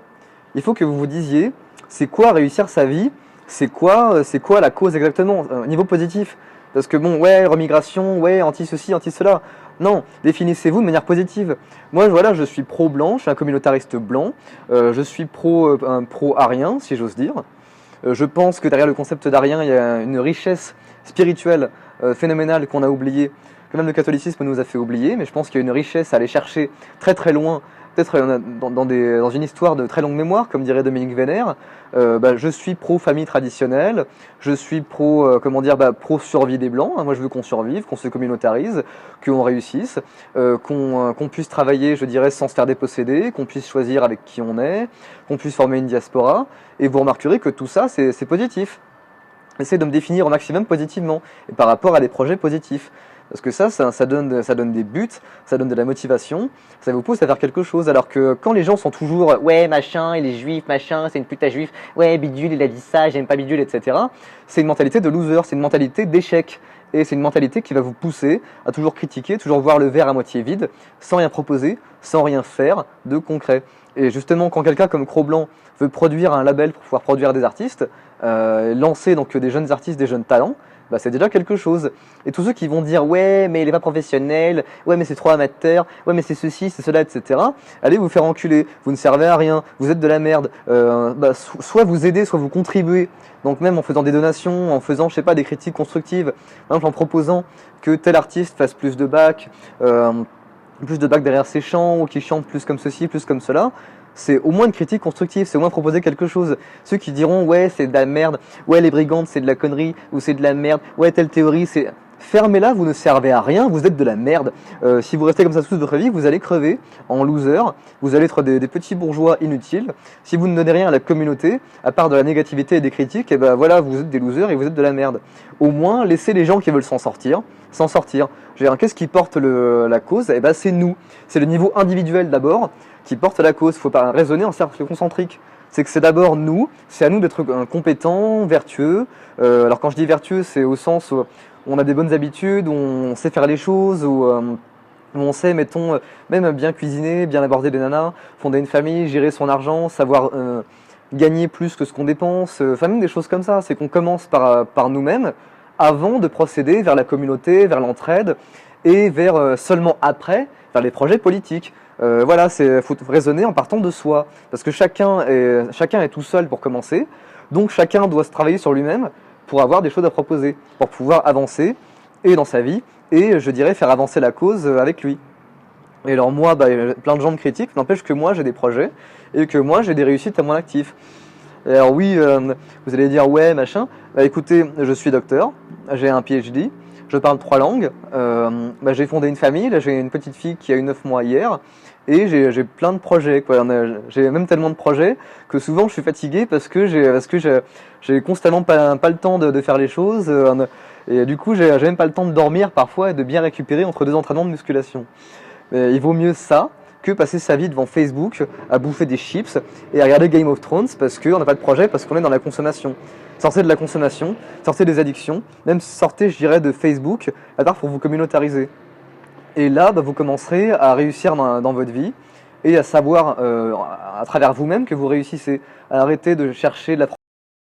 vous vous disiez, c'est quoi réussir sa vie, c'est quoi la cause exactement, au niveau positif. Parce que bon, ouais, remigration, ouais, anti-ceci, anti-cela. Non, définissez-vous de manière positive. Moi, voilà, je suis pro-blanc, je suis un communautariste blanc, je suis pro-arien, si j'ose dire. Je pense que derrière le concept d'arien, il y a une richesse spirituelle phénoménale qu'on a oubliée, que même le catholicisme nous a fait oublier, mais je pense qu'il y a une richesse à aller chercher très très loin, peut-être dans une histoire de très longue mémoire, comme dirait Dominique Vénère. Je suis pro-famille traditionnelle, je suis pro-survie des Blancs. Moi, je veux qu'on survive, qu'on se communautarise, qu'on réussisse, qu'on puisse travailler, je dirais, sans se faire déposséder, qu'on puisse choisir avec qui on est, qu'on puisse former une diaspora. Et vous remarquerez que tout ça, c'est positif. Essayez de me définir au maximum positivement, et par rapport à des projets positifs. Parce que ça donne des buts, ça donne de la motivation, ça vous pousse à faire quelque chose. Alors que quand les gens sont toujours « ouais, machin, il est juif, machin, c'est une pute à juif, ouais, bidule, il a dit ça, j'aime pas bidule, etc. » C'est une mentalité de loser, c'est une mentalité d'échec. Et c'est une mentalité qui va vous pousser à toujours critiquer, toujours voir le verre à moitié vide, sans rien proposer, sans rien faire de concret. Et justement, quand quelqu'un comme Cro-Blanc veut produire un label pour pouvoir produire des artistes, lancer donc des jeunes artistes, des jeunes talents, c'est déjà quelque chose. Et tous ceux qui vont dire « ouais, mais il est pas professionnel, ouais, mais c'est trop amateur, ouais, mais c'est ceci, c'est cela, etc. » Allez vous faire enculer, vous ne servez à rien, vous êtes de la merde. Soit vous aidez, soit vous contribuez. Donc même en faisant des donations, en faisant, je sais pas, des critiques constructives, par exemple en proposant que tel artiste fasse plus de bacs derrière ses chants, ou qu'il chante plus comme ceci, plus comme cela. C'est au moins une critique constructive, c'est au moins proposer quelque chose. Ceux qui diront « ouais, c'est de la merde, ouais, les brigandes, c'est de la connerie, ou c'est de la merde, ouais, telle théorie, c'est... » Fermez-la, vous ne servez à rien, vous êtes de la merde. Si vous restez comme ça toute votre vie, vous allez crever en loser, vous allez être des petits bourgeois inutiles. Si vous ne donnez rien à la communauté, à part de la négativité et des critiques, et voilà, vous êtes des losers et vous êtes de la merde. Au moins, laissez les gens qui veulent s'en sortir. Qu'est-ce qui porte la cause? C'est nous. C'est le niveau individuel d'abord qui porte la cause. Il ne faut pas raisonner en cercle concentrique. C'est que c'est d'abord nous, c'est à nous d'être compétents, vertueux. Alors quand je dis vertueux, c'est au sens où on a des bonnes habitudes, où on sait faire les choses, où on sait, mettons, même bien cuisiner, bien aborder des nanas, fonder une famille, gérer son argent, savoir gagner plus que ce qu'on dépense, même des choses comme ça. C'est qu'on commence par nous-mêmes avant de procéder vers la communauté, vers l'entraide et seulement après vers les projets politiques. Voilà, faut raisonner en partant de soi, parce que chacun est tout seul pour commencer, donc chacun doit se travailler sur lui-même pour avoir des choses à proposer, pour pouvoir avancer et dans sa vie, et je dirais faire avancer la cause avec lui. Et alors moi, plein de gens me critiquent, n'empêche que moi j'ai des projets, et que moi j'ai des réussites à mon actif. Et alors oui, vous allez dire ouais, machin, écoutez, je suis docteur, j'ai un PhD, je parle 3 langues, j'ai fondé une famille, là j'ai une petite fille qui a eu 9 mois hier, et j'ai plein de projets, quoi. J'ai même tellement de projets que souvent je suis fatigué parce que j'ai constamment pas le temps de faire les choses, et du coup j'ai même pas le temps de dormir parfois et de bien récupérer entre 2 entraînements de musculation. Mais il vaut mieux ça que passer sa vie devant Facebook à bouffer des chips et à regarder Game of Thrones parce qu'on n'a pas de projet, parce qu'on est dans la consommation. Sortez de la consommation, sortez des addictions, même sortez, je dirais, de Facebook, à part pour vous communautariser. Et là, vous commencerez à réussir dans votre vie et à savoir à travers vous-même que vous réussissez, à arrêter de chercher de la